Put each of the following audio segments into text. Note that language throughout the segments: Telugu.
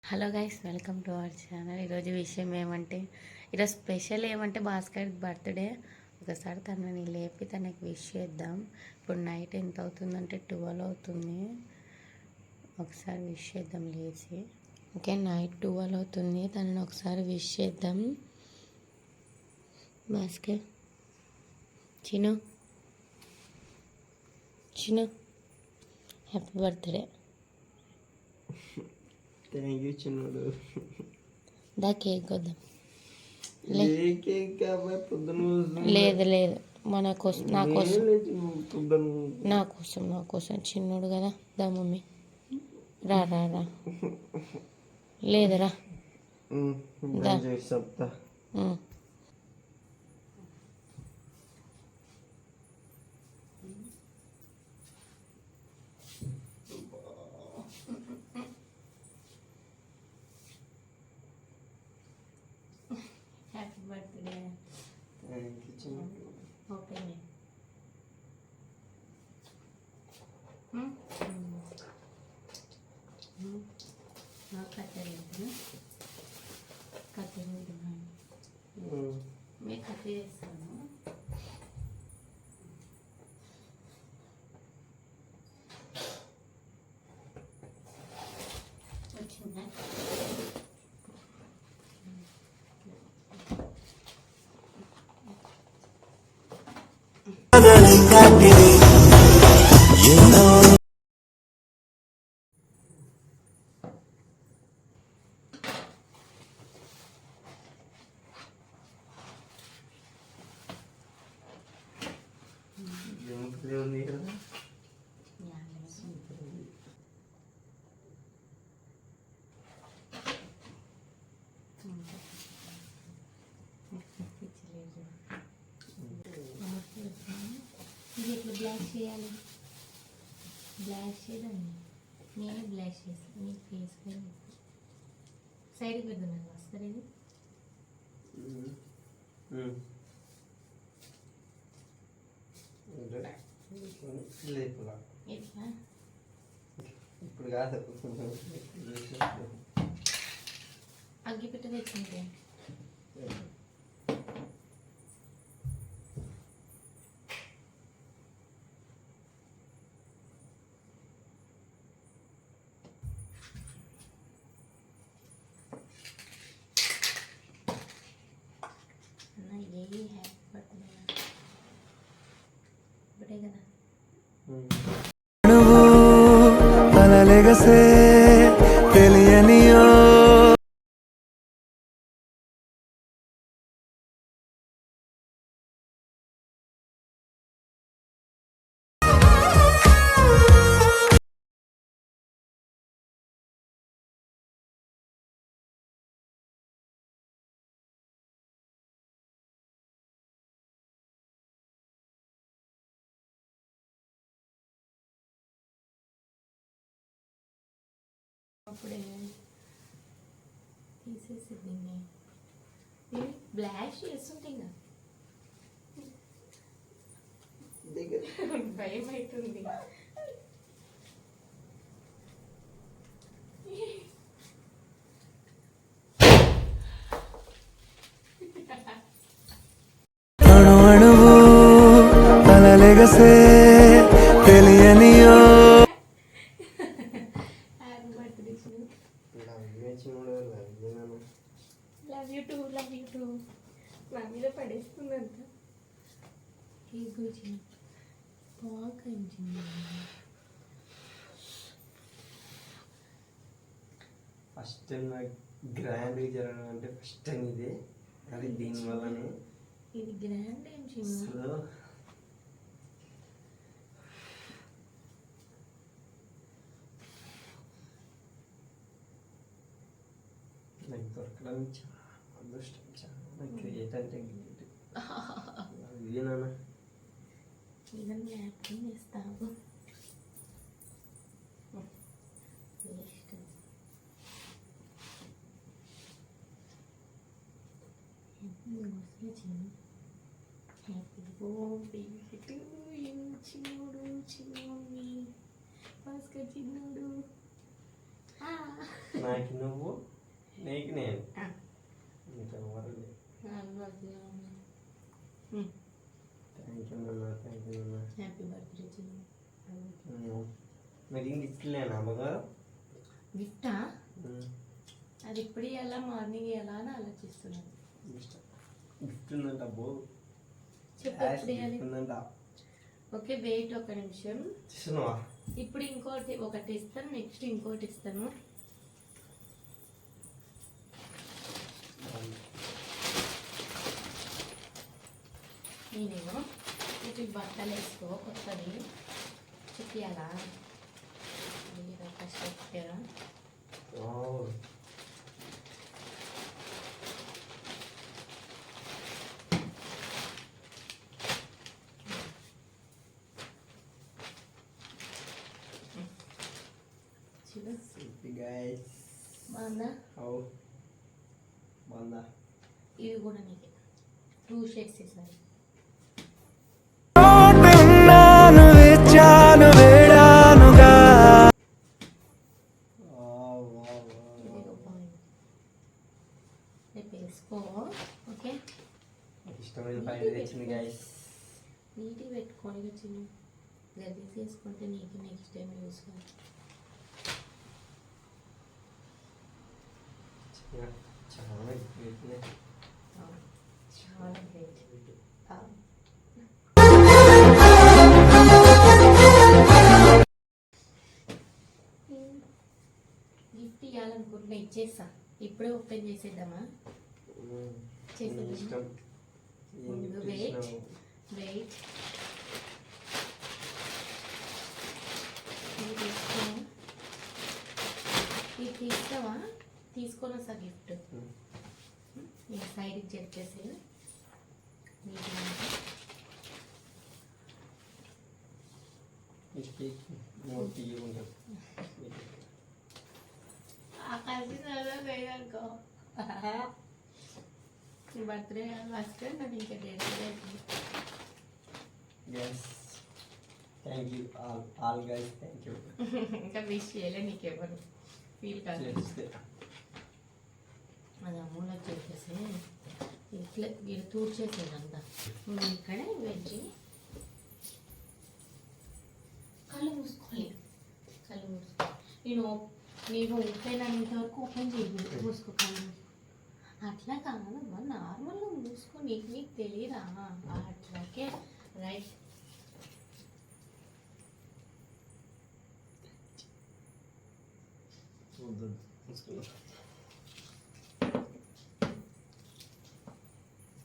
Hello guys, welcome to our channel. ఈరోజు విషయం ఏమంటే, ఈరోజు స్పెషల్ ఏమంటే భాస్కర్ బర్త్డే. ఒకసారి తనని లేపి తనకి విష్ చేద్దాం. ఇప్పుడు నైట్ ఎంత అవుతుందంటే 12 అవుతుంది. ఒకసారి విష్ చేద్దాం లేచి. ఓకే, నైట్ 12 అవుతుంది. తనని ఒకసారి విష్ చేద్దాం. Bhaskar, చిను చిను, happy birthday. Thank you చిన్నోడు. దా కేక్ వద్దాం. లేదు లేదు, మన కోసం, నా కోసం, నా కోసం చిన్నోడు కదా. దా మమ్మీ, రా రా రా. లేదురా, దా. Happy birthday. ఓకే, మీకు కథ చేస్తాను. వచ్చిందా? ఇది ఎట్లా బ్లాష్ చేయాలి? బ్లాష్ చేయదండి, నేనే బ్లాష్ చేస్తాను. నీ ఫేస్ పైన సైడ్కి పెడుతున్నాను. వస్తుంది ఇది. ఎట్లా? ఇప్పుడు కాదు, అగ్గిపెట్ట తెచ్చింది. ఏ హ్యాపీ బర్త్డే ఇప్పుడే కదా. అలలెగసే తెలియనియో అప్పుడే తీసేసింది. నేను బ్లాష్ చేస్తుంటే ఇంకా భయం అవుతుంది. అణు అణువు అలలెగసే తెలియనియో love you too, love you too. నా మీద పడేస్తుందంట. కేక్ వచ్చిన పాకించింది. ఫస్ట్ టైం నాకు గ్రాండ్ జరగడం అంటే ఫస్ట్ టైం ఇదే. అది దీనివల్లనే ఇది గ్రాండ్ ఏం చిన్న. నాకు దొరకడం చాలా అదృష్టం. చాలా గ్రేట్ అంటే గ్రేట్. ఇదేనా ఇవన్నీ యాక్టింగ్ చేస్తావు. హ్యాపీ బర్త్డే టు యూ చిన్నోడు, చిన్నోడు భాస్కర్ చిన్నోడు. నాకు నువ్వు నీకు నేను ఆ. ఇంకా ఎవరు లేరు. హ్యాపీ బర్త్డే థ్యాంక్ యూ నాన్న, థ్యాంక్ యూ నాన్న. హ్యాపీ బర్త్డే చిన్న. నాకు ఇంక ఇట్లేనా బంగారం? గిఫ్టా? అది ఇప్పుడు ఎలా మార్నింగ్ ఎలా అని ఆలోచిస్తున్నాను. గిఫ్ట్ ఉందంట బో, చెప్పు ఎప్పుడు ఇవ్వాలి? ఉందంట. ఓకే వెయిట్ ఒక నిమిషం. చూస్తున్నావా? ఇప్పుడు ఇంకోటి ఒకటి ఇస్తాను, నెక్స్ట్ ఇంకోటి ఇస్తాను. నేనేమో ఇటు బట్టలు వేసుకో కొత్తది చెప్పియాలా ఫస్ట్ వావ్. చూడు Happy guys. బాగుందా? How? బాగుందా? ఇవి కూడా నీకే 2 షేడ్స్ ఇస్తాను. నాను వేచాను వేడానుగా వావ్, వావ్, వావ్. ఇదిగో బాగుంది. రేపు వేసుకో ఓకే. నాకు ఇష్టమైన పైన తెచ్చింది గైస్. నీట్గా పెట్టుకొని వచ్చింది గది చేసుకుంటే నీకు నెక్స్ట్ టైం యూస్ కాదు. చాలా great. చాలా గ్రేట్. గిఫ్ట్ ఇవ్వాలనుకుంటున్నా ఇచ్చేస్తా. ఇప్పుడే ఓపెన్ చేసేద్దామా? చేసేద్దామా? ఇష్టం. ఏం ముందు gift వెయిట్ ఇచ్చినావు? వెయిట్ ఇది తీస్తావా? తీసుకొని వస్తా గిఫ్ట్. ఈ సైడ్కి చెప్పేసి ఈ కేక్ మూడు తీయకుంటాం. ఆకాశం నీ బర్త్డే ఫస్ట్ నాకు ఇంకా date Yes. Thank you all guys. Thank you. ఇంకా విష్ చేయలే నీకెవరు ఫీల్ కాదు. చేస్తే అది అమూల వచ్చేసేసి ఇట్లా వీళ్ళు తూర్చేసేదంతా ఇక్కడే వెళ్ళి కళ్ళు మూసుకోవాలి. కళ్ళు మూసుకో. నేను ఓపెన్ అనేంత వరకు ఓపెన్ చేయకూడదు. మూసుకో కళ్ళు మూసుకో. అట్లా కాదమ్మా నార్మల్గా మూసుకో. నీకు తెలియదా? అట్లాగే రైట్.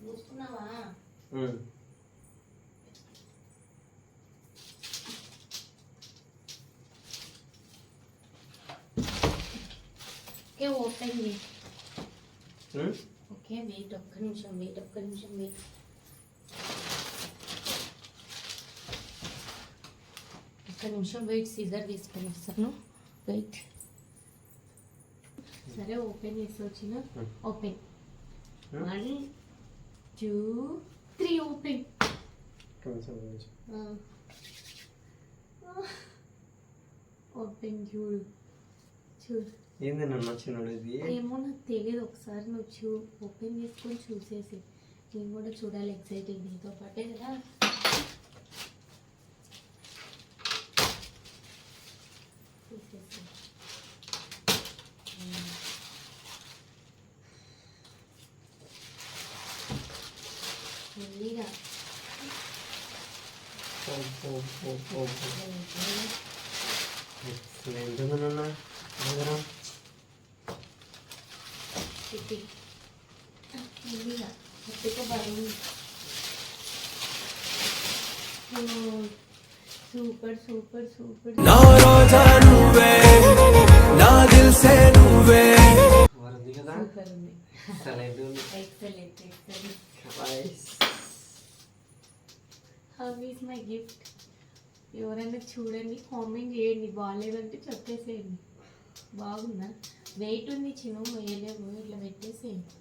మూసుకున్నావా? ఓకే ఓపెన్ చేయి. ఓకే వెయిట్ ఒక్క నిమిషం వెయిట్ ఒక్క నిమిషం వెయిట్. సీజర్ తీసుకొని వస్తాను. వెయిట్. సరే ఓపెన్ చేసి వచ్చిన. Open 1 2 3 open. ఓపెన్ చూడు చూడు. ఏంది నన్ను నచ్చినాడు ఇది? ఏమో నాకు తెలియదు. ఒకసారి నువ్వు ఓపెన్ చేసుకొని చూసేసి నేను కూడా చూడాలి. ఎక్సైటింగ్ నీతో పాటే కదా. చూసేసి మెల్లిగా ఎక్సలెంట్ నాన్న. తిప్పి మెల్లిగా పట్టుకో. బరువు. Super super super. నా రోజా నువ్వే నా దిల్ సే నువ్వే వరుంది కదా? సూపర్ ఉంది. ఎక్సలెంట్ ఉంది. Excellent. Guys. How is my gift? ఎవరైనా చూడండి, కామెంట్ చేయండి. బాగాలేదంటే చెప్పేసేయండి. బాగుందా? వెయిట్ ఉంది చిన్న వేయలేము. ఇట్లా పెట్టేసేయండి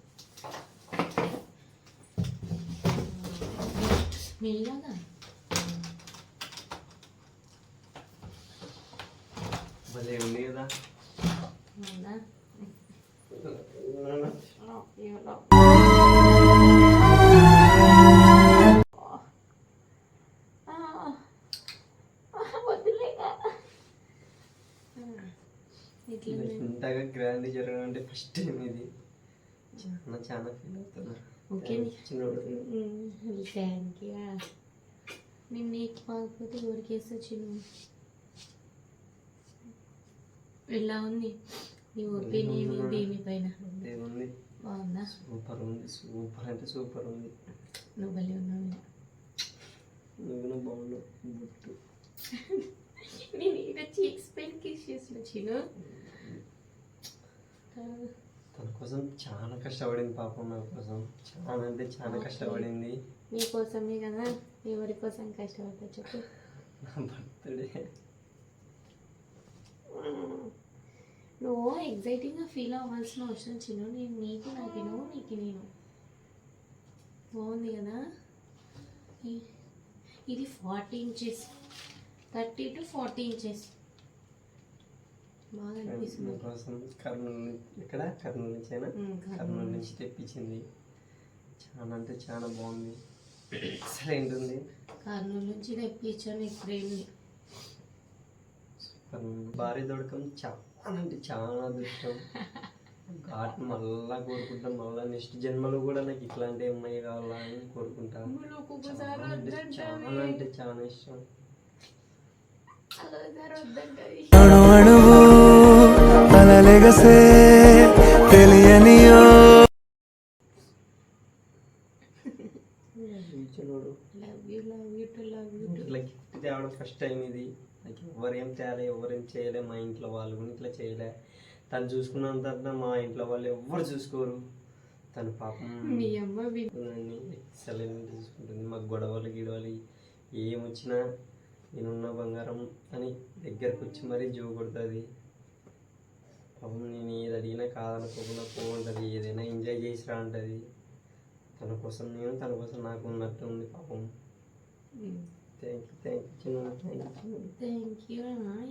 మెల్లగా. భలే ఉంది కదా? అవునా? ఇట్లా ఇంతగా గ్రాండ్ జరగడం అంటే ఫస్ట్ టైం ఇది. చాలా చాలా ఫీల్ అవుతున్నా. ఓకే చిన్నోడు థ్యాంక్ యూ. నేను నీకు కాకపోతే ఊరికేసి వచ్చిన ఎలా ఉంది నీ ఒపీనియన్ దీనిపైన? ఉంది, బాగుందా? సూపర్ ఉంది, సూపర్ అంటే సూపర్ ఉంది. నువ్వు భలే ఉన్నావు. నువ్వు బాగున్నావు. బుట్టు నేను ఇక్కడ చీక్స్ పైన కిస్ చేసిన చిన్న. తన కోసం చాలా కష్టపడింది పాపం, నా కోసం చాలా అంటే చాలా కష్టపడింది. నీకోసమే కదా, ఎవరి కోసం కష్టపడతా చెప్పు. నా బర్త్డే నువ్వు ఎగ్జైటింగ్గా ఫీల్ అవ్వాల్సిన అవసరం చిన్న. నేను నీకు నాకేనో నీకు నేను. బాగుంది కదా. ఇది 40 ఇంచెస్, 30 to 40 ఇంచెస్. బాగా అనిపిస్తుంది. నా కోసం కర్నూలు, ఇక్కడ కర్నూలు నుంచేనా? కర్నూలు నుంచి తెప్పించింది. చాలా అంటే చాలా బాగుంది. అసలు ఏంటుంది, కర్నూలు నుంచి తెప్పించాను ఈ ఫ్రేమ్ని. భార్య దొరకం చాలా అంటే చాలా అదృష్టం. ఘాట్ మళ్ళా కోరుకుంటాం, మళ్ళా నెక్స్ట్ జన్మలో కూడా నాకు ఇట్లాంటి అమ్మాయి కావాలా అని కోరుకుంటాను. చాలా అంటే చాలా ఇష్టం. అణు అణువు అలలెగసే తెలియనియో చిన్నోడు love you love you to love you to. ఇట్లా గిఫ్ట్ తేవడం ఫస్ట్ టైం ఇది. నాకు ఎవరేం తేలే, ఎవరేం చేయలే, మా ఇంట్లో వాళ్ళు కూడా ఇట్లా చేయలే. తను చూసుకున్నంత మా ఇంట్లో వాళ్ళు ఎవ్వరు చూసుకోరు. తను పాపం మీ అమ్మ నన్ను ఎక్సలెంట్ చూసుకుంటుంది. మాకు గొడవలు గిడవలు ఏమొచ్చినా నేనున్న బంగారం అని దగ్గరకు వచ్చి మరీ జో కొడుతుంది. పాపం నేను ఏది అడిగినా కాదనుకోకుండా పోంటుంది, ఏదైనా ఎంజాయ్ చేసిరా అంటుంది. తన కోసం నేను, తన కోసం నాకు ఉన్నట్టు ఉంది పాపం. Thank you thank you.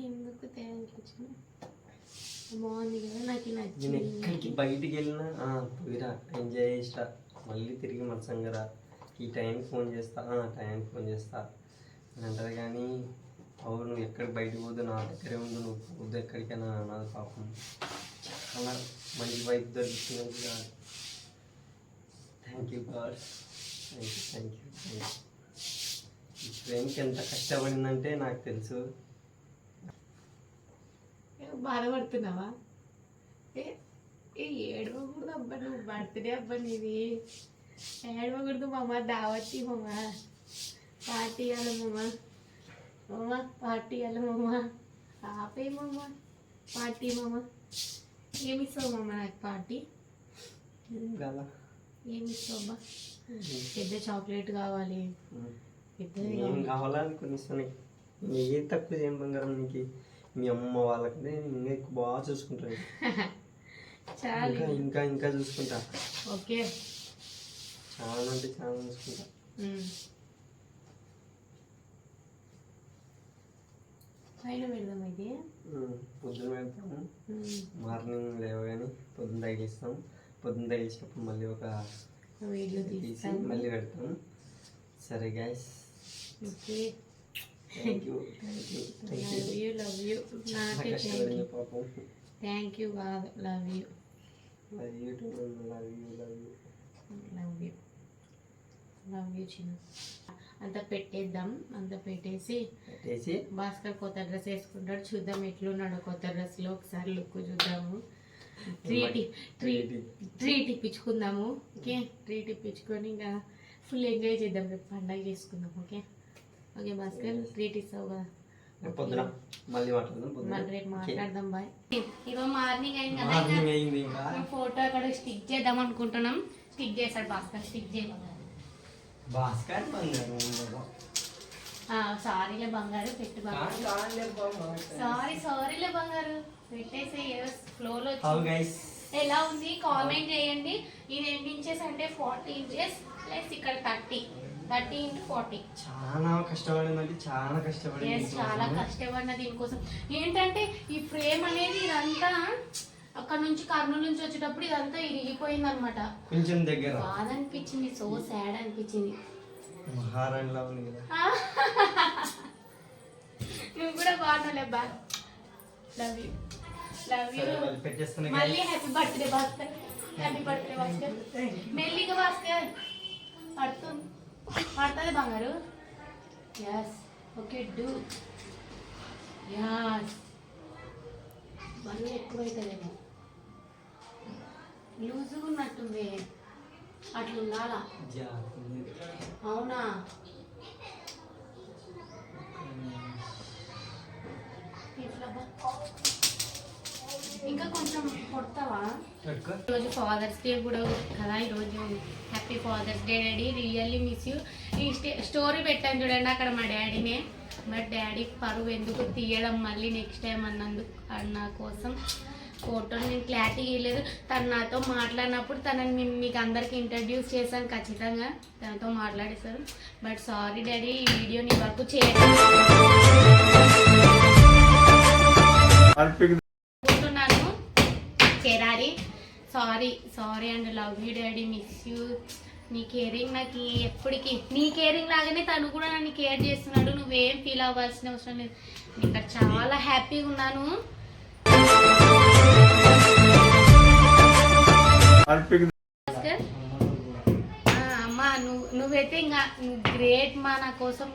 ఎందుకు థ్యాంక్ యూ చిన్న. బాగుంది కదా, నాకు నేను నచ్చింది. ఎక్కడికి బయటికి వెళ్ళినా పోయిరా ఎంజాయ్ చేసిరా, మళ్ళీ తిరిగి మనసంగా రా, ఈ టైంకి ఫోన్ చేస్తా, టైంకి ఫోన్ చేస్తా అని అంటారు. కానీ అవును, నువ్వు ఎక్కడికి బయటకు పోదు, నా దగ్గరే ఉండు, నువ్వు పోద్దు ఎక్కడికైనా అన్నది పాపం. చాలా మంచి వైపు దొరికింది. Thank you God, thank you. ఈ ఫ్రెండ్కి ఎంత కష్టపడిందంటే నాకు తెలుసు. బాధపడుతున్నావా? ఏడవకూడదు అబ్బా, నువ్వు బర్త్డే అబ్బా నీది. ఏడవకూడదు మామ, దావత్తి మామ, పార్టీ ఇవ్వాలి మామ, పార్టీ ఇవ్వాలి మామ, ఆపే మామ, పార్టీ మామ. ఏమి ఇస్తావు మామ నాకు పార్టీ? కదా ఏమి ఇస్తావు అబ్బా? పెద్ద చాక్లెట్ కావాలి, పెద్దది ఏం కావాలా అనుకుని ఇస్తాను. ఏం తక్కువ చేయను బంగారం నీకు. మీ అమ్మ వాళ్ళకంటే ఇంకా ఎక్కువ బాగా చూసుకుంటాను. చాలు. ఇంకా ఇంకా ఇంకా చూసుకుంటా. ఓకే, చాలా అంటే చాలా చూసుకుంటా. పైన పెడదాం ఇది. పొద్దున పెడతాము, మార్నింగ్ లేవగానే పొద్దున తగిలిస్తాం. పొద్దున తగిలిసినప్పుడు మళ్ళీ ఒక వీడియో తీసి తీస్తాం. మళ్ళీ పెడతాం. సరే guys, okay, thank you. Love you love you. నాకే కష్టపడింది పాపం. థ్యాంక్ యూ కాదు, love you love you to love you love you love you love you చిన్న. అంతా పెట్టేద్దాం. అంతా పెట్టేసి పెట్టేసి భాస్కర్ కొత్త డ్రెస్ వేసుకుంటాడు. చూద్దాం ఎట్లున్నాడు కొత్త డ్రెస్లో, ఒకసారి లుక్ చూద్దాము. ట్రీట్ ఇప్పించుకుందాము. ఓకే, ట్రీట్ ఇప్పించుకొని ఇంకా ఫుల్ ఎంజాయ్ చేద్దాం. రేపు పండగ చేసుకుందాం. ఓకే ఓకే భాస్కర్, ట్రీట్ ఇస్తావు కదా. పొద్దున మళ్ళీ మాట్లాడదాం. మళ్ళీ రేపు మాట్లాడదాం. బాయ్. ఈరోజు మార్నింగ్ అయింది కదా, మార్నింగ్ అయింది. ఇంకా ఫోటో అక్కడ స్టిక్ చేద్దాం అనుకుంటున్నాం. స్టిక్ చేస్తాడు భాస్కర్, స్టిక్ చేయమన్నాడు. భాస్కర్ బంగారు సారీలే బంగారు, పెట్టు బంగారు. సారీలే బంగారు, పెట్టేసి ఫ్లోలో ఎలా ఉంది కామెంట్ చేయండి. ఇది ఎన్ని ఇంచెస్ అంటే 40 ఇంచెస్ ప్లస్ ఇక్కడ 30 into 40. చాలా కష్టపడిందండి, చాలా కష్టపడింది. చాలా కష్టపడిన దీనికోసం. ఏంటంటే ఈ ఫ్రేమ్ అనేది ఇదంతా అక్కడ నుంచి కర్నూలు నుంచి వచ్చేటప్పుడు ఇదంతా ఇరిగిపోయింది అనమాట. కొంచెం దగ్గర బాధ అనిపించింది, సో సాడ్ అనిపించింది. మహారాణిలా ఉంది కదా. నువ్వు కూడా బాగున్నావులే బా. Love you love you. పెట్టేస్తాను మళ్ళీ happy birthday Bhaskar. Happy birthday Bhaskar. మెల్లిగా భాస్కర్ పడుతుంది బంగారు. Yes okay do. యస్ మళ్ళీ ఎక్కువైతుందేమో, లూజుగా ఉన్నట్టుంది, అట్లా ఉండాలా. అవునా ఇంకా కొంచెం కొడతావా? ఈరోజు ఫాదర్స్ డే కూడా కదా, ఈరోజు happy father's day daddy, really miss you. ఈ స్టోరీ పెట్టాను చూడండి అక్కడ మా డాడీనే. బట్ డాడీ పరువు ఎందుకు తీయడం మళ్ళీ నెక్స్ట్ టైం అన్నందుకు, నా కోసం ఫోటోని నేను క్లారిటీ ఇవ్వలేదు. తను నాతో మాట్లాడినప్పుడు తనని మీకు అందరికి ఇంట్రడ్యూస్ చేశాను, ఖచ్చితంగా తనతో మాట్లాడేశారు. బట్ సారీ డాడీ, ఈ వీడియో నీ వరకు చేసుకుంటున్నాను. చెరారి sorry and love you daddy, miss you. నీ కేరింగ్ నాకు ఎప్పటికీ, నీ కేరింగ్ లాగానే తను కూడా నన్ను కేర్ చేస్తున్నాడు. నువ్వేం ఫీల్ అవ్వాల్సిన అవసరం లేదు. ఇక్కడ చాలా హ్యాపీగా ఉన్నాను. అమ్మా నువ్వైతే ఇంకా గ్రేట్ మా, నా కోసం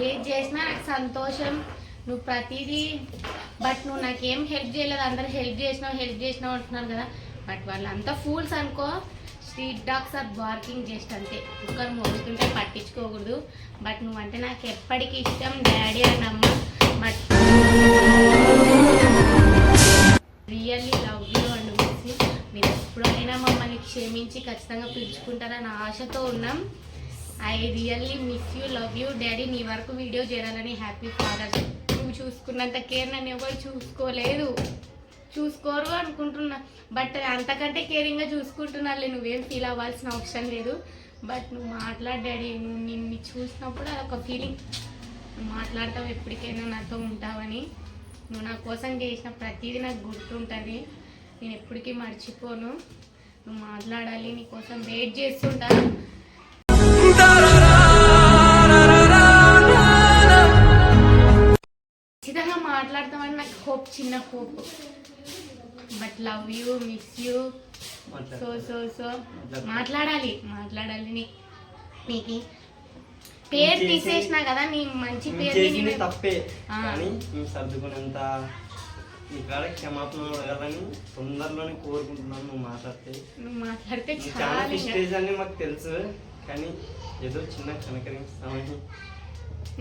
ఏది చేసినా నాకు సంతోషం. నువ్వు ప్రతిదీ, బట్ నువ్వు నాకేం హెల్ప్ చేయలేదు. అందరు హెల్ప్ చేసినావు అంటున్నారు కదా, బట్ వాళ్ళంతా ఫూల్స్ అనుకో. Street dogs are barking just అంతే, కుక్కర్ మోగుతుంటే పట్టించుకోకూడదు. బట్ నువ్వంటే నాకు ఎప్పటికీ ఇష్టం డాడీ అండ్ అమ్మ. But really love you and miss you. మీరు ఎప్పుడైనా మమ్మల్ని క్షమించి ఖచ్చితంగా పిలుచుకుంటారని ఆశతో ఉన్నాం. I really miss you, love you daddy. నీ వరకు వీడియో చేయాలని. Happy father's. నువ్వు చూసుకున్నంత కేర్ నన్ను ఎవరు చూసుకోరు అనుకుంటున్నా, బట్ అంతకంటే కేరింగ్గా చూసుకుంటున్నారులే. నువ్వేం ఫీల్ అవ్వాల్సిన అవసరం లేదు. బట్ నువ్వు మాట్లాడు డాడీ, నువ్వు నిన్ను చూసినప్పుడు అదొక ఫీలింగ్. నువ్వు మాట్లాడతావు, ఎప్పటికైనా నాతో ఉంటావని. నువ్వు నా కోసం చేసిన ప్రతిదీ నాకు గుర్తుంటుంది, నేను ఎప్పటికీ మర్చిపోను. నువ్వు మాట్లాడాలి, నీ కోసం వెయిట్ చేస్తుంటా. ఖచ్చితంగా మాట్లాడతామని నాకు హోప్, చిన్న hope. But love you, miss you so మాట్లాడాలి. నీకు పేరు తీసేసినా కదా, నీ మంచి పేరు తప్పే కానీ సర్దుకునేంత నీ కాడ క్షమాపణ అడగాలని తొందరలోనే కోరుకుంటున్నాను. నువ్వు మాట్లాడితే చాలా స్టేజ్ అని మాకు తెలుసు, కానీ ఏదో చిన్న కనకరిస్తామని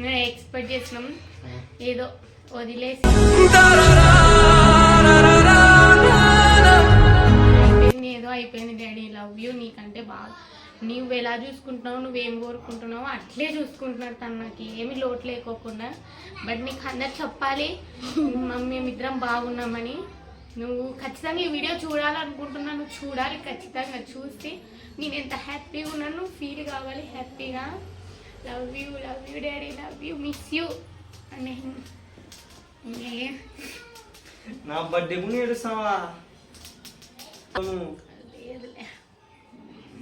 నేను ఎక్స్పెక్ట్ చేసినాం. ఏదో వదిలేసి అయిపోయింది డాడీ. Love you. నీకంటే బాగా నువ్వు ఎలా చూసుకుంటున్నావు, నువ్వేం కోరుకుంటున్నావు అట్లే చూసుకుంటున్నాడు తను, నాకు ఏమి లోటు లేకోకుండా. బట్ నీకు అందరు చెప్పాలి మేమిద్దరం బాగున్నామని. నువ్వు ఖచ్చితంగా ఈ వీడియో చూడాలనుకుంటున్నా, నువ్వు చూడాలి ఖచ్చితంగా. చూస్తే నేను ఎంత హ్యాపీగా ఉన్నాను ఫీల్ కావాలి హ్యాపీగా. Love you daddy, love you, miss you. అని నా బర్త్డే ముందు ఏడుస్తావా?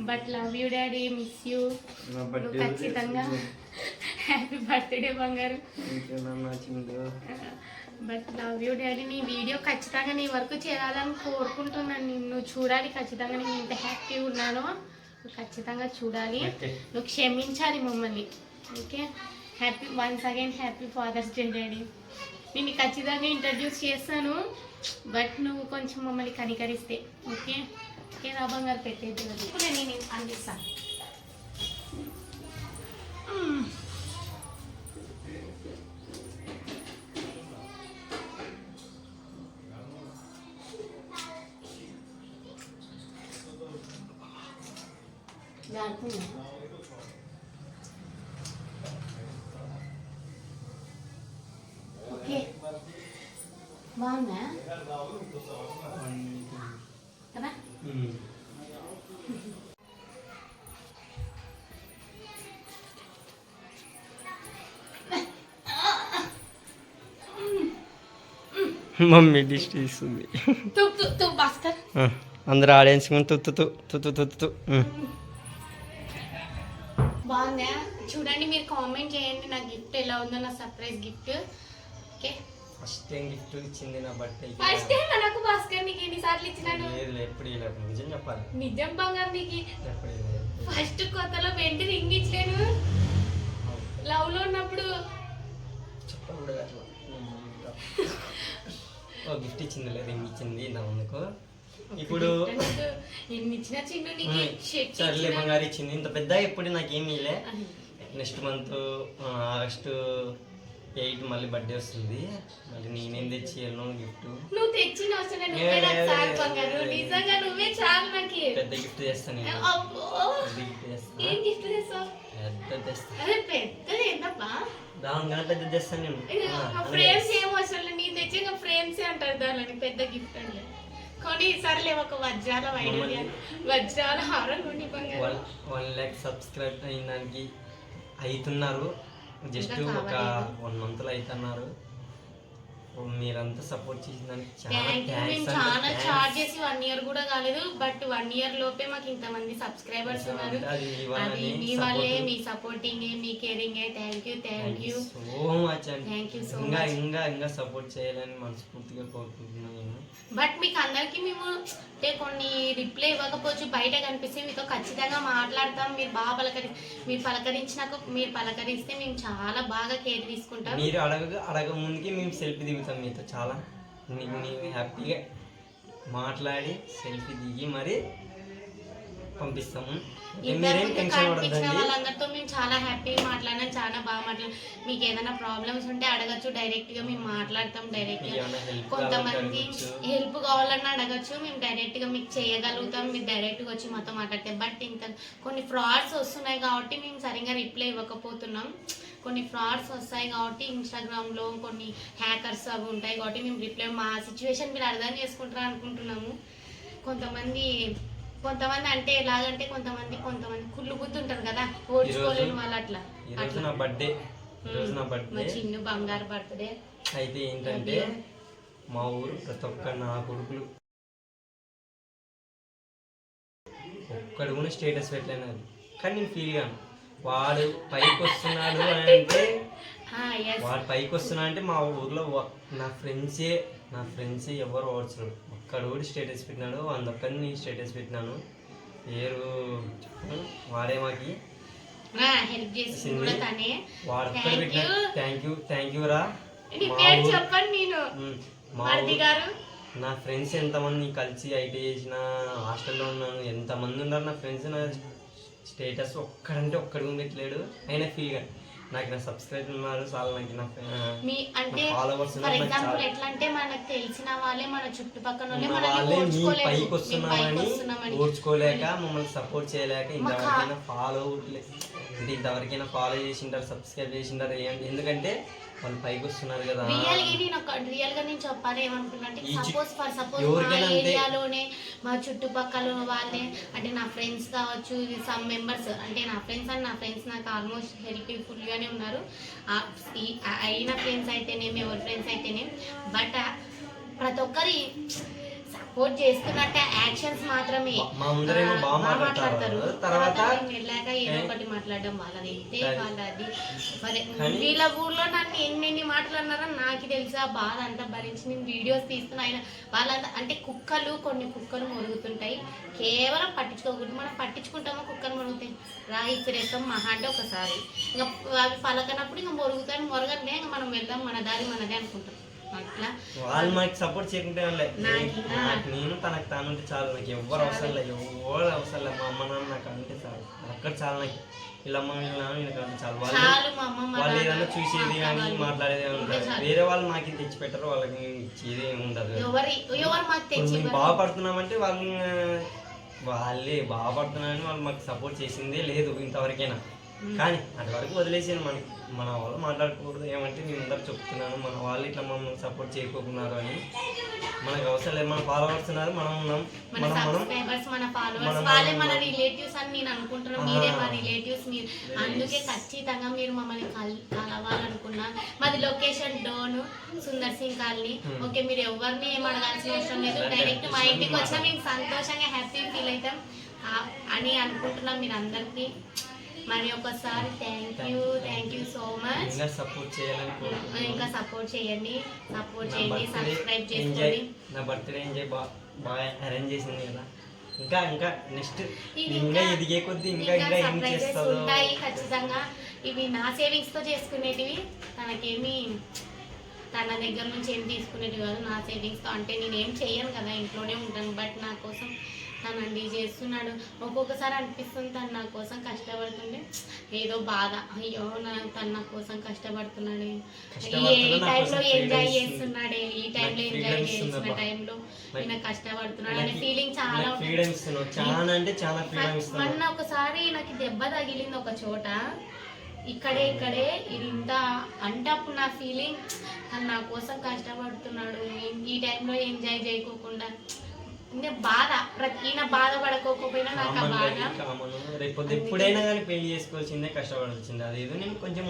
But love you daddy, miss you. ఖచ్చితంగా హ్యాపీ బర్త్డే బంగారు. But love you daddy. నీ వీడియో ఖచ్చితంగా నీ వరకు చేరాలని కోరుకుంటున్నాను. నిన్ను చూడాలి ఖచ్చితంగా. నేను ఇంత హ్యాపీగా ఉన్నానో నువ్వు ఖచ్చితంగా చూడాలి. నువ్వు క్షమించాలి మమ్మల్ని. Okay, happy once again happy father's day daddy. నేను ఖచ్చితంగా ఇంట్రడ్యూస్ చేస్తాను, బట్ నువ్వు కొంచెం మమ్మల్ని కనికరిస్తే. ఓకే ఓకే రా బంగారు, పెట్టేది నేను అందిస్తాను. ఓకే బాగుందా కదా? మమ్మీ డిష్ తీస్తుంది. తూ భాస్కర్. అందరు ఆడియన్స్ ముందు తు. బాగుందా చూడండి, మీరు కామెంట్ చేయండి నా గిఫ్ట్ ఎలా ఉందో, నా surprise gift. Okay, first time gift ఇచ్చింది నా బర్త్డే. ఫస్ట్ టైం నాకు భాస్కర్ నీకు ఎన్నిసార్లు ఇచ్చినాను? ఎప్పుడు నిజం చెప్పాలి, నిజం బంగారు నీకు ఎప్పుడు ఫస్ట్ కొత్తలో వెంటి రింగ్ ఇచ్చలేను లవ్ లో ఉన్నప్పుడు. చెప్పకూడదు అట్లా. గిఫ్ట్ ఇచ్చింది లేదు, రింగ్ ఇచ్చింది నా ముందుకు. ఇప్పుడు ఎన్ని ఇచ్చినా చిన్న నీకు షర్ట్ సర్లే బంగారు ఇచ్చింది. ఇంత పెద్ద ఎప్పుడు నాకేమీ లే. నెక్స్ట్ మంత్ ఆగస్టు 8 మళ్ళీ బర్త్డే వస్తుంది. మళ్ళీ నేనేం తెచ్చి వెళ్ళను గిఫ్ట్. నువ్వు తెచ్చిన అవసరం లేదు, నువ్వే నాకు చాలు బంగారు. నిజంగా నువ్వే చాలు నాకు. పెద్ద గిఫ్ట్ చేస్తాను నేను. అబ్బో, పెద్ద గిఫ్ట్ చేస్తాను. ఏం గిఫ్ట్ తెస్తావు? పెద్ద తెస్తాను. అదే పెద్దది ఏంటబ్బా? దానికన్నా పెద్ద తెస్తాను నేను. ఫ్రేమ్స్ ఏమో అసలు నేను తెచ్చి ఫ్రేమ్స్ అంటారు దాని పెద్ద గిఫ్ట్ అంటే. కానీ సరేలే, ఒక వజ్రాల వజ్రాల హారం కొని బంగారు. 1 lakh సబ్స్క్రైబ్ అయిన దానికి అవుతున్నారు. జస్ట్ ఒక 1 month అవుతున్నారు. మీరంతా సపోర్ట్ చేసిన దానికి చాలా మేము చాలా చార్జ్ చేసి 1 year కూడా కాలేదు, బట్ 1 year లోపే మాకు ఇంతమంది సబ్స్క్రైబర్స్ ఉన్నారు. అది మీ వాళ్ళే, మీ సపోర్టింగ్, మీ caring. Thank you so much అండి. థ్యాంక్ యూ సో ఇంకా మచ్. ఇంకా సపోర్ట్ చేయాలని మనస్ఫూర్తిగా కోరుకుంటున్నాను నేను. బట్ మీకు అందరికి మేము అంటే కొన్ని రిప్లై ఇవ్వకపోవచ్చు, బయట కనిపిస్తే మీతో ఖచ్చితంగా మాట్లాడతాం. మీరు బాగా మీరు పలకరిస్తే మేము చాలా బాగా కేర్ తీసుకుంటాం. మీరు అడగ ముందుకి మేము సెల్ఫీ దిగుతాం మీతో. చాలా మేము హ్యాపీగా మాట్లాడి సెల్ఫీ దిగి మరి పంపిస్తాము. మీరేం టెన్షన్ పడద్దండి. వాళ్ళందరితో మేము చాలా హ్యాపీగా మాట్లాడినాం, చాలా బాగా మాట్లాడాం. మీకు ఏదైనా ప్రాబ్లమ్స్ ఉంటే అడగచ్చు, డైరెక్ట్ గా మేము మాట్లాడతాం. డైరెక్ట్ గా కొంతమంది హెల్ప్ కావాలన్నా అడగచ్చు, మేము డైరెక్ట్ గా మీకు చేయగలుగుతాం. మీరు డైరెక్ట్ గా వచ్చి మాతో మాట్లాడితే. బట్ ఇంకా కొన్ని ఫ్రాడ్స్ వస్తున్నాయి కాబట్టి మేము సరిగ్గా రిప్లై ఇవ్వకపోతున్నాం. కొన్ని ఫ్రాడ్స్ వస్తాయి కాబట్టి ఇన్స్టాగ్రామ్ లో కొన్ని హ్యాకర్స్ అవి ఉంటాయి కాబట్టి మేము రిప్లై, మా సిచ్యువేషన్ మీరు అర్థం చేసుకుంటారా అనుకుంటున్నాము. కొంతమంది అంటే ఎలాగంటే కొంతమంది కుళ్ళు బుద్ధి ఉంటారు కదా, ఓడ్చుకోలేని వాళ్ళు. అట్లా నా బర్త్డే మా చిన్న బంగారు బర్త్డే అయితే ఏంటంటే మా ఊరు ప్రతి ఒక్క నా కొడుకులు ఒక్కడు కూడా స్టేటస్ పెట్టలేను. కానీ నేను ఫీల్ గాను. వాడు పైకి వస్తున్నాడు అని అంటే మా ఊర్లో నా ఫ్రెండ్సే ఎవరు ఓడ్చరు. ఒక్కడు కూడా స్టేటస్ పెట్టినాడు, 100 నేను స్టేటస్ పెట్టినాను. పేరు వాడే మాకి హెల్ప్ చేసింది కూడా తనే. వాడు థ్యాంక్ యూ రా. చెప్పండి నేను నా ఫ్రెండ్స్ ఎంతమంది కలిసి ఐటీ చేసిన, హాస్టల్లో ఉన్నాను, ఎంతమంది ఉన్నారు నా ఫ్రెండ్స్. నా స్టేటస్ ఒక్కడంటే ఒక్కడు పెట్టలేడు. అయినా ఫీల్ గా నాకు నా సబ్స్క్రైబ్ ఉన్నారు చాలా, నాకు ఫాలోవర్స్ ఫర్ ఎగ్జాంపుల్ ఎట్లా అంటే మనకు తెలిసిన వాళ్ళే, మన చుట్టుపక్కల పైకి వస్తున్నామని ఓర్చుకోలేక, మమ్మల్ని సపోర్ట్ చేయలేక ఇంతవరకైనా ఫాలో చేసింటారు, సబ్స్క్రైబ్ చేసింటారు. ఎందుకంటే వాళ్ళు పైకి వస్తున్నారు కదా. రియల్ గా నేను చెప్పాలి ఏమనుకున్నా అంటే, సపోజ్ మా ఏరియాలోనే మా చుట్టుపక్కల వాళ్ళే అంటే నా ఫ్రెండ్స్ కావచ్చు, సమ్ మెంబర్స్ అంటే నా ఫ్రెండ్స్ నాకు ఆల్మోస్ట్ హెల్ప్ఫుల్ గానే ఉన్నారు. అయిన ఫ్రెండ్స్ అయితేనేమి, ఎవరి ఫ్రెండ్స్ అయితేనేమి. బట్ ప్రతి ఒక్కరి సపోర్ట్ చేస్తున్నట్టే యాక్షన్స్ మాత్రమే మాట్లాడతారు. తర్వాత వెళ్ళాక ఏదో ఒకటి మాట్లాడడం వాళ్ళది వాళ్ళది. వీళ్ళ ఊర్లో నన్ను ఎన్ని మాటలు అన్నారో నాకు తెలుసా. బాధ అంతా భరించి నేను వీడియోస్ తీస్తున్నా. ఆయన వాళ్ళంతా అంటే కొన్ని కుక్కలు మొరుగుతుంటాయి, కేవలం పట్టించుకోకూడదు. మనం పట్టించుకుంటామో కుక్కలు మొరుగుతాయి, రాయి ఇసిరేస్తాం మహా అంటే ఒకసారి. ఇంకా అవి పలకనప్పుడు ఇంకా మొరగంటే ఇంకా మనం వెళ్దాం, మన దారి మనదే అనుకుంటాం. వాళ్ళు మనకి సపోర్ట్ చేయకుంటే నేను తనకు తానుంటే చాలు. నాకు ఎవరు అవసరం లేదు. మా అమ్మ నాన్న నాకు అంటే చాలు. అక్కడ చాలు. నాకు వీళ్ళమ్మ వీళ్ళకి చాలు. వాళ్ళు ఏదైనా చూసేది కానీ మాట్లాడేది ఉంటారు. వేరే వాళ్ళు నాకు తెచ్చి పెట్టరు, వాళ్ళకి ఇచ్చేది ఉండదు. మేము బాగుపడుతున్నామంటే వాళ్ళే బాగుపడుతున్నారని వాళ్ళు మాకు సపోర్ట్ చేసిందే లేదు ఇంతవరకైనా. కానీ అది వరకు వదిలేసాను. మన వాళ్ళు మాట్లాడుకోకూడదు. ఏమంటే నేను అందరు చెప్తున్నాను, మన వాళ్ళు ఇట్లా మమ్మల్ని సపోర్ట్ చేయకపోతున్నారు అని. మనకు అవసరం లేదు, మన ఫాలోవర్స్ ఉన్నారు, మనం ఉన్నాం, మన సబ్స్క్రైబర్స్, మన ఫాలోవర్స్ వాళ్ళే మన రిలేటివ్స్ అని నేను అనుకుంటున్నాను. మీరే మా రిలేటివ్స్. మీరు అందుకే ఖచ్చితంగా మీరు మమ్మల్ని కలవాలనుకున్నా. మాది location Dhone, Sundar Singh colony. Okay, మీరు ఎవరిని ఏం అడగాల్సిన అవసరం లేదు. డైరెక్ట్ మా ఇంటికి వచ్చినా మేము సంతోషంగా హ్యాపీ ఫీల్ అవుతాం అని అనుకుంటున్నాం. మీరు అందరికీ మరి ఒకసారి థ్యాంక్ యూ సో మచ్. ఇంకా సపోర్ట్ చేయాలని, ఇంకా సపోర్ట్ చేయండి, సబ్స్క్రైబ్ చేసుకోండి. నా బర్త్డే ఎంజాయ్ బాగా అరేంజ్ చేసింది కదా. ఇంకా నెక్స్ట్ ఇంకా ఎదిగే కొద్ది ఇంకా ఏం చేస్తుందో ఉంటాయి ఖచ్చితంగా. ఇవి నా సేవింగ్స్ తో చేసుకునేటివి, తనకేమి తన దగ్గర నుంచి ఏం తీసుకునేటివి కాదు, నా సేవింగ్స్ తో. అంటే నేనేం చెయ్యను కదా, ఇంట్లోనే ఉంటాను. బట్ నా కోసం తను అన్నీ చేస్తున్నాడు. ఒక్కొక్కసారి అనిపిస్తుంది తను నా కోసం కష్టపడుతుంటే ఏదో బాధ, అయ్యో తను నా కోసం కష్టపడుతున్నాడు, ఈ టైంలో ఎంజాయ్ చేస్తున్నాడే, ఈ టైంలో ఎంజాయ్ చేసిన టైంలో ఈయన కష్టపడుతున్నాడు అనే ఫీలింగ్ చాలా మొన్న ఒకసారి నాకు దెబ్బ తగిలింది ఒక చోట, ఇక్కడే ఇది ఇంత అంటే అప్పుడు నా ఫీలింగ్ తను నా కోసం కష్టపడుతున్నాడు, ఈ టైంలో ఎంజాయ్ చేయకోకుండా బాధ. ఈయన బాధపడకపోయినా నాకు ఆ బాధ. రేపు ఎప్పుడైనా కానీ పెళ్లి చేసుకోవాల్సిందే, కష్టపడాల్సిందే. అదేదో నేను కొంచెం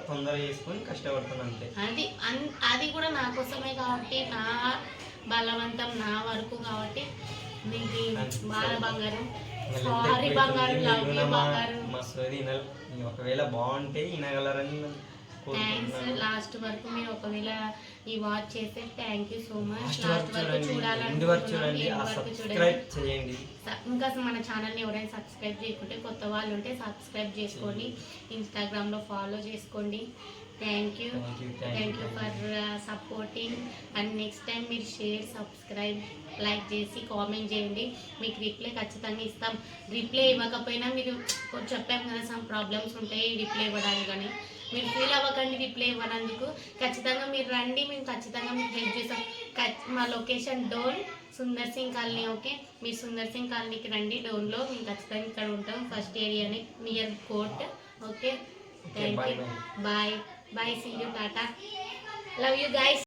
తొందర చేసుకొని కష్టపడుతున్నాను అంతే. అది కూడా నా కోసమే కాబట్టి, నా బలవంతం నా వరకు కాబట్టి. నీకు బాధ బంగారం, సారీ బంగారం, లవ్ యూ బంగారం. మా స్టోరీ ఒకవేళ బాగుంటే వినగలరని థ్యాంక్స్. లాస్ట్ వరకు మీరు ఒకవేళ ఈ వాచ్ చేస్తే thank you so much. Last వరకు చూడాలంటే ఇంకా మన ఛానల్ని ఎవరైనా సబ్స్క్రైబ్ చేయకుంటే, కొత్త వాళ్ళు ఉంటే సబ్స్క్రైబ్ చేసుకోండి, ఇన్స్టాగ్రామ్లో ఫాలో చేసుకోండి. Thank you for supporting. And next time మీరు షేర్, సబ్స్క్రైబ్, లైక్ చేసి కామెంట్ చేయండి. మీకు రిప్లై ఖచ్చితంగా ఇస్తాం. రిప్లై ఇవ్వకపోయినా మీరు చెప్పాం కదా, సమ్ ప్రాబ్లమ్స్ ఉంటాయి రిప్లై ఇవ్వడానికి, కానీ మీరు ఫీల్ అవ్వకండి రిప్లై ఇవ్వనందుకు. ఖచ్చితంగా మీరు రండి, మేము ఖచ్చితంగా మీకు హెల్ప్ చేస్తాం. మా location Dhone, Sundar Singh colony. Okay, మీరు సుందర్ సింగ్ కాలనీకి రండి. డోన్లో మేము ఖచ్చితంగా ఇక్కడ ఉంటాం, ఫస్ట్ ఏరియాని near court. Okay, thank you, bye, see you, tata, love you guys.